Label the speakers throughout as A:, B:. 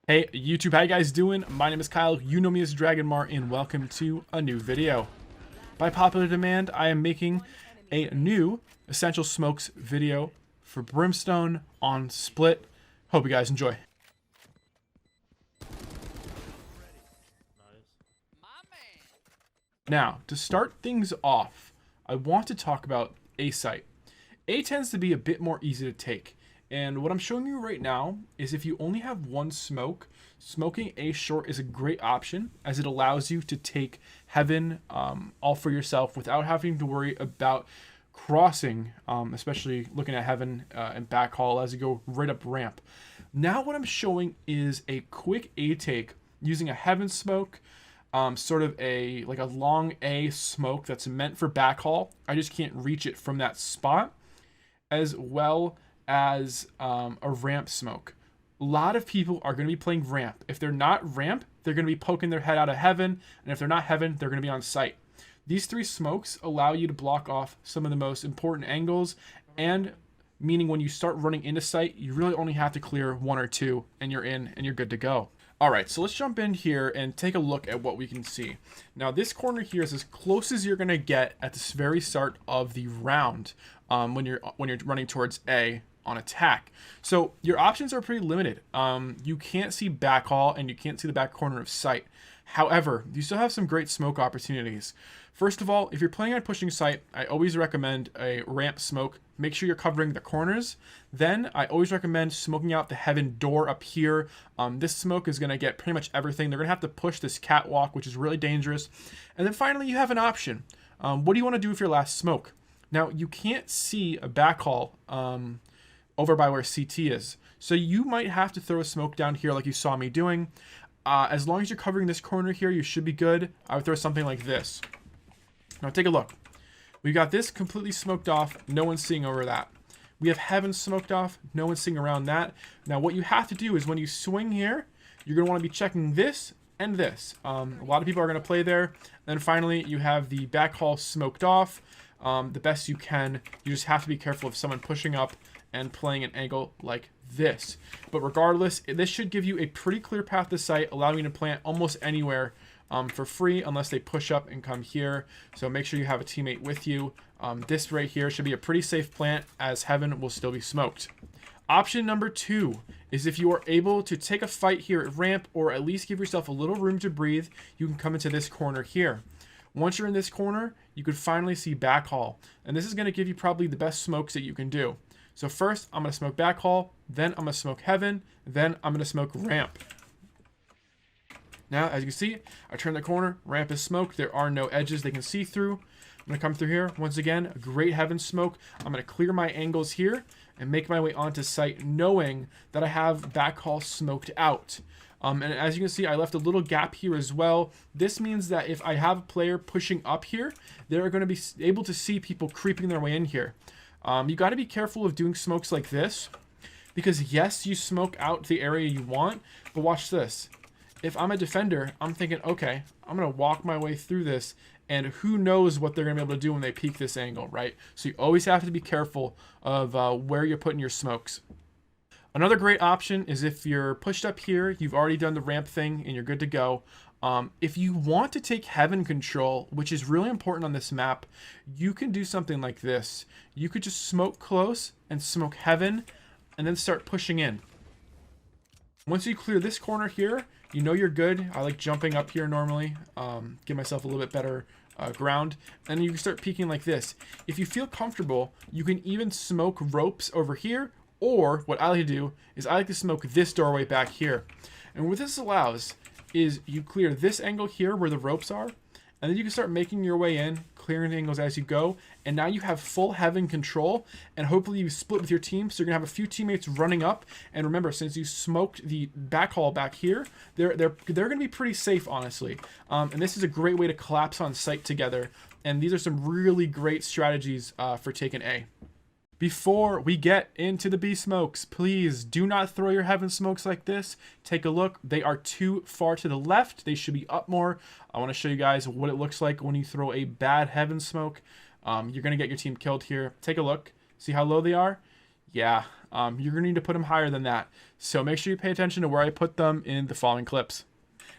A: Hey YouTube, how you guys doing? My name is Kyle, you know me as Dragonmar, and welcome to a new video. By popular demand, I am making a new Essential Smokes video for Brimstone on Split. Hope you guys enjoy. Now, to start things off, I want to talk about A site. A tends to be a bit more easy to take. And what I'm showing you right now is if you only have one smoke, smoking A short is a great option as it allows you to take Heaven all for yourself without having to worry about crossing, especially looking at Heaven and backhaul as you go right up ramp. Now what I'm showing is a quick A take using a Heaven smoke, sort of like a long A smoke that's meant for backhaul. I just can't reach it from that spot, as well as a ramp smoke. A lot of people are going to be playing ramp. If they're not ramp, they're going to be poking their head out of Heaven, and if they're not Heaven, they're going to be on site. These three smokes allow you to block off some of the most important angles, and meaning when you start running into site, you really only have to clear one or two, and you're in, and you're good to go. Alright, so let's jump in here and take a look at what we can see. Now this corner here is as close as you're going to get at the very start of the round when you're running towards A on attack. So your options are pretty limited. You can't see backhaul and you can't see the back corner of sight. However, you still have some great smoke opportunities. First of all, if you're planning on pushing sight, I always recommend a ramp smoke. Make sure you're covering the corners. Then I always recommend smoking out the Heaven door up here. This smoke is going to get pretty much everything. They're going to have to push this catwalk, which is really dangerous. And then finally, you have an option. What do you want to do with your last smoke? Now, you can't see a backhaul over by where CT is. So you might have to throw a smoke down here like you saw me doing. As long as you're covering this corner here, you should be good. I would throw something like this. Now take a look. We've got this completely smoked off. No one's seeing over that. We have Heaven smoked off. No one's seeing around that. Now what you have to do is when you swing here, you're going to want to be checking this and this. A lot of people are going to play there. And then finally, you have the backhaul smoked off. The best you can. You just have to be careful of someone pushing up and playing an angle like this. But regardless, this should give you a pretty clear path to sight, allowing you to plant almost anywhere for free unless they push up and come here. So make sure you have a teammate with you. This right here should be a pretty safe plant as Heaven will still be smoked. Option number 2 is if you are able to take a fight here at ramp or at least give yourself a little room to breathe, you can come into this corner here. Once you're in this corner, you could finally see backhaul. And this is going to give you probably the best smokes that you can do. So first, I'm going to smoke backhaul, then I'm going to smoke Heaven, then I'm going to smoke ramp. Now, as you can see, I turn the corner, ramp is smoked, there are no edges they can see through. I'm going to come through here, once again, a great Heaven smoke. I'm going to clear my angles here and make my way onto site knowing that I have backhaul smoked out. And as you can see, I left a little gap here as well. This means that if I have a player pushing up here, they're going to be able to see people creeping their way in here. You got to be careful of doing smokes like this because yes, you smoke out the area you want, but watch this. If I'm a defender, I'm thinking, okay, I'm going to walk my way through this and who knows what they're going to be able to do when they peek this angle, right? So you always have to be careful of where you're putting your smokes. Another great option is if you're pushed up here, you've already done the ramp thing and you're good to go. If you want to take Heaven control, which is really important on this map, you can do something like this. You could just smoke close and smoke Heaven and then start pushing in. Once you clear this corner here, you know you're good. I like jumping up here normally, give myself a little bit better ground, and you can start peeking like this. If you feel comfortable, you can even smoke ropes over here, or what I like to do is I like to smoke this doorway back here. And what this allows is you clear this angle here where the ropes are, and then you can start making your way in, clearing the angles as you go, and now you have full Heaven control, and hopefully you split with your team, so you're going to have a few teammates running up, and remember, since you smoked the backhaul back here, they're going to be pretty safe, honestly. And this is a great way to collapse on site together, and these are some really great strategies for taking A. Before we get into the B smokes, please do not throw your Heaven smokes like this. Take a look. They are too far to the left. They should be up more. I want to show you guys what it looks like when you throw a bad Heaven smoke. You're going to get your team killed here. Take a look. See how low they are? Yeah, You're going to need to put them higher than that. So make sure you pay attention to where I put them in the following clips.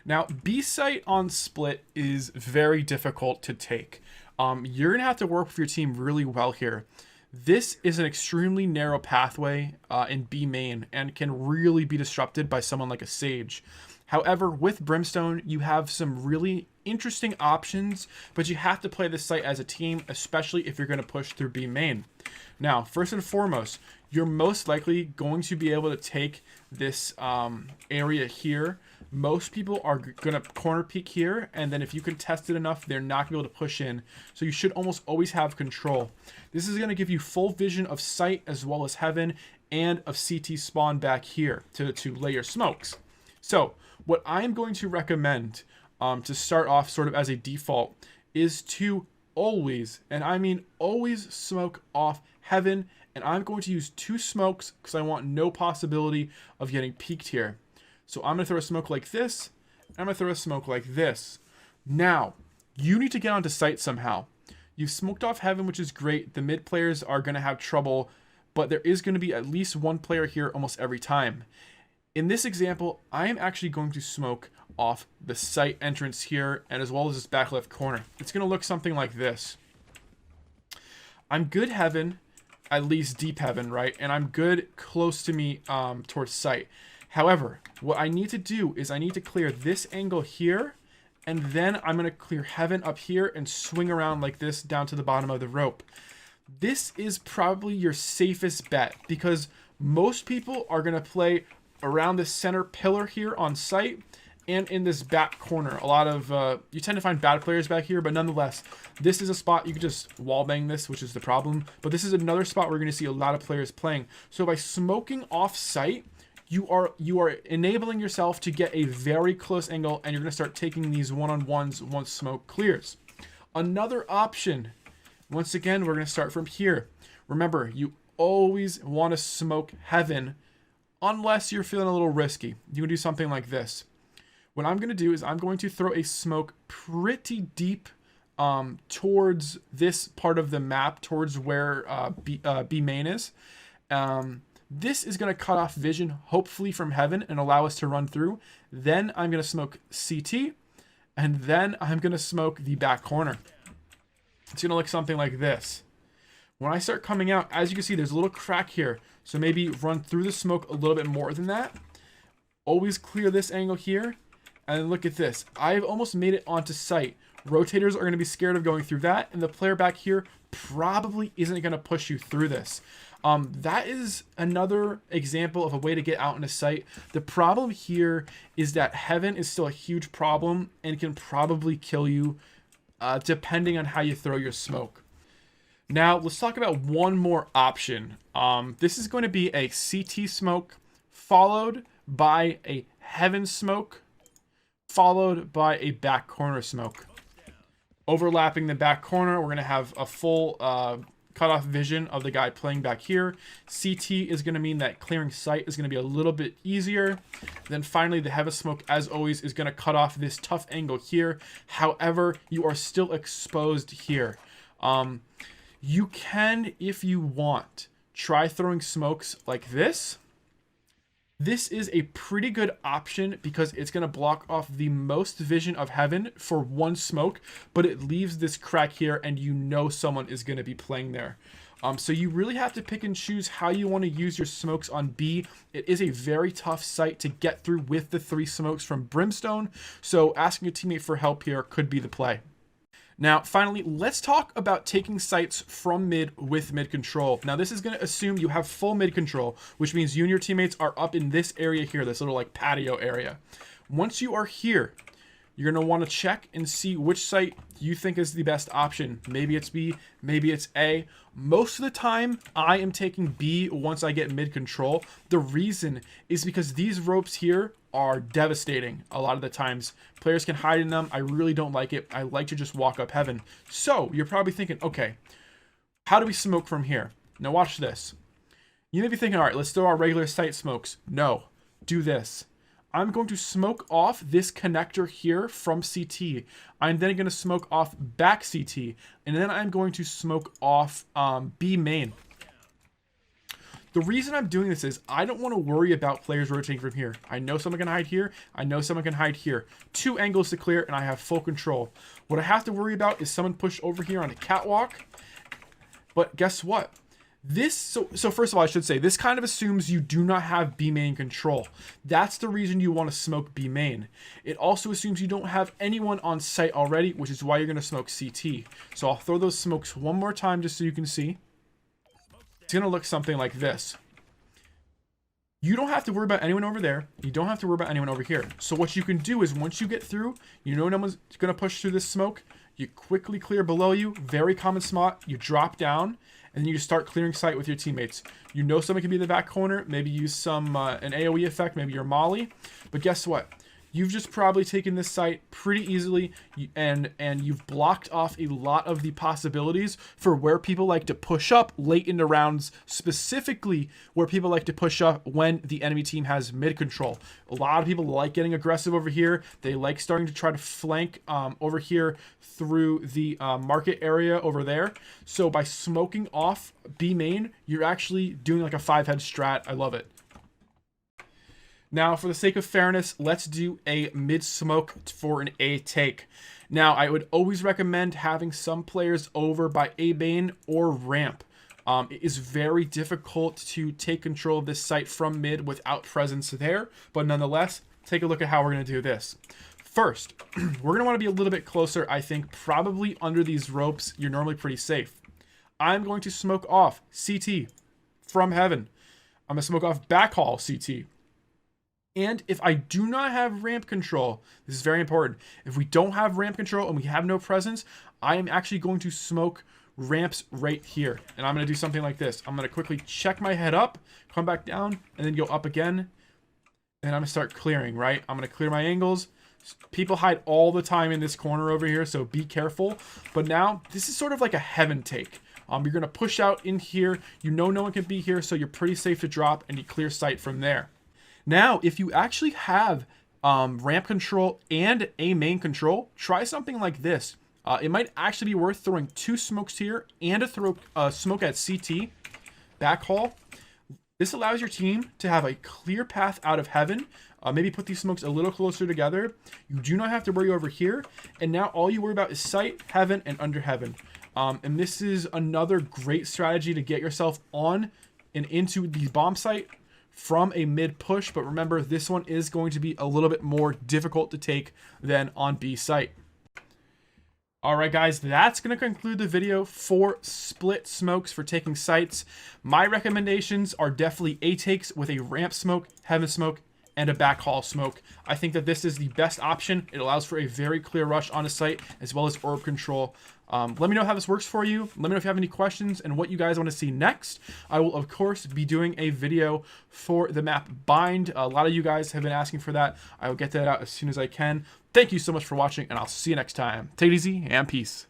A: Now, B site on split is very difficult to take. You're going to have to work with your team really well here. This is an extremely narrow pathway in B main and can really be disrupted by someone like a Sage. However, with Brimstone, you have some really interesting options, but you have to play this site as a team, especially if you're going to push through B main. Now, first and foremost, you're most likely going to be able to take this area here. Most people are going to corner peek here, and then if you contest it enough, they're not going to be able to push in. So you should almost always have control. This is going to give you full vision of site as well as heaven and of CT spawn back here to lay your smokes. So what I'm going to recommend to start off sort of as a default is to always, and I mean always, smoke off heaven. And I'm going to use 2 smokes because I want no possibility of getting peeked here. So I'm going to throw a smoke like this, and I'm going to throw a smoke like this. Now, you need to get onto site somehow. You've smoked off heaven, which is great. The mid players are going to have trouble, but there is going to be at least one player here almost every time. In this example, I am actually going to smoke off the site entrance here, and as well as this back left corner. It's going to look something like this. I'm good heaven, at least deep heaven, right? And I'm good close to me towards site. However, what I need to do is I need to clear this angle here, and then I'm going to clear heaven up here and swing around like this down to the bottom of the rope. This is probably your safest bet because most people are going to play around the center pillar here on site and in this back corner. A lot of, you tend to find bad players back here, but nonetheless, this is a spot you can just wallbang this, which is the problem. But this is another spot we're going to see a lot of players playing. So by smoking off site, you are enabling yourself to get a very close angle, and you're going to start taking these one-on-ones once smoke clears. Another option, once again, we're going to start from here. Remember, you always want to smoke heaven unless you're feeling a little risky. You can do something like this. What I'm going to do is I'm going to throw a smoke pretty deep towards this part of the map, towards where B main is. This is going to cut off vision, hopefully from heaven, and allow us to run through. Then I'm going to smoke CT, and then I'm going to smoke the back corner. It's going to look something like this. When I start coming out, as you can see, there's a little crack here. So maybe run through the smoke a little bit more than that. Always clear this angle here. And look at this. I've almost made it onto site. Rotators are going to be scared of going through that, and the player back here probably isn't going to push you through this. That is another example of a way to get out into site. The problem here is that heaven is still a huge problem and can probably kill you depending on how you throw your smoke. Now, let's talk about one more option. This is going to be a CT smoke followed by a heaven smoke followed by a back corner smoke. Overlapping the back corner, we're going to have a full cutoff vision of the guy playing back here. CT is going to mean that clearing sight is going to be a little bit easier. Then finally, the heaven smoke, as always, is going to cut off this tough angle here. However, you are still exposed here. You can, if you want, try throwing smokes like this. This is a pretty good option because it's going to block off the most vision of heaven for one smoke, but it leaves this crack here and you know someone is going to be playing there. So you really have to pick and choose how you want to use your smokes on B. It is a very tough site to get through with the 3 smokes from Brimstone, so asking a teammate for help here could be the play. Now, finally, let's talk about taking sites from mid with mid control. Now, this is going to assume you have full mid control, which means you and your teammates are up in this area here, this little like patio area. Once you are here, you're going to want to check and see which site you think is the best option. Maybe it's B, maybe it's A. Most of the time, I am taking B once I get mid control. The reason is because these ropes here are devastating a lot of the times. Players can hide in them. I really don't like it. I like to just walk up heaven. So you're probably thinking, okay, how do we smoke from here? Now watch this. You may be thinking, all right, let's throw our regular site smokes. No, do this. I'm going to smoke off this connector here from CT. I'm then going to smoke off back CT. And then I'm going to smoke off B main. The reason I'm doing this is I don't want to worry about players rotating from here. I know someone can hide here. I know someone can hide here. 2 angles to clear, and I have full control. What I have to worry about is someone pushed over here on a catwalk. But guess what? So first of all, I should say, this kind of assumes you do not have B main control. That's the reason you want to smoke B main. It also assumes you don't have anyone on site already, which is why you're going to smoke CT. So I'll throw those smokes one more time just so you can see. It's going to look something like this. You don't have to worry about anyone over there. You don't have to worry about anyone over here. So what you can do is once you get through, you know no one's going to push through this smoke. You quickly clear below you. Very common spot. You drop down. And then you start clearing sight with your teammates. You know someone can be in the back corner. Maybe use some an AoE effect. Maybe your Molly. But guess what? You've just probably taken this site pretty easily, and you've blocked off a lot of the possibilities for where people like to push up late into rounds, specifically where people like to push up when the enemy team has mid control. A lot of people like getting aggressive over here. They like starting to try to flank over here through the market area over there. So by smoking off B main, you're actually doing like a 5-head strat. I love it. Now, for the sake of fairness, let's do a mid smoke for an A take. Now, I would always recommend having some players over by A main or ramp. It is very difficult to take control of this site from mid without presence there, but nonetheless, take a look at how we're going to do this. First, we're going to want to be a little bit closer. I think probably under these ropes, you're normally pretty safe. I'm going to smoke off CT from Heaven. I'm going to smoke off backhaul CT. And if I do not have ramp control, this is very important. If we don't have ramp control and we have no presence, I am actually going to smoke ramps right here. And I'm going to do something like this. I'm going to quickly check my head up, come back down, and then go up again. And I'm going to start clearing, right? I'm going to clear my angles. People hide all the time in this corner over here, so be careful. But now, this is sort of like a Heaven take. You're going to push out in here. You know no one can be here, so you're pretty safe to drop, and you clear sight from there. Now, if you actually have ramp control and A main control, try something like this. It might actually be worth throwing 2 smokes here and a smoke at CT, backhaul. This allows your team to have a clear path out of Heaven. Maybe put these smokes a little closer together. You do not have to worry over here. And now all you worry about is sight, Heaven, and under Heaven. And this is another great strategy to get yourself on and into the bomb site from a mid push, but remember this one is going to be a little bit more difficult to take than on B site. All right, guys, that's going to conclude the video for split smokes for taking sites. My recommendations are definitely A takes with a ramp smoke, Heaven smoke, and a backhaul smoke. I think that this is the best option. It allows for a very clear rush on a site as well as orb control. Let me know how this works for you. Let me know if you have any questions and what you guys want to see next. I will, of course, be doing a video for the map Bind. A lot of you guys have been asking for that. I will get that out as soon as I can. Thank you so much for watching, and I'll see you next time. Take it easy, and peace.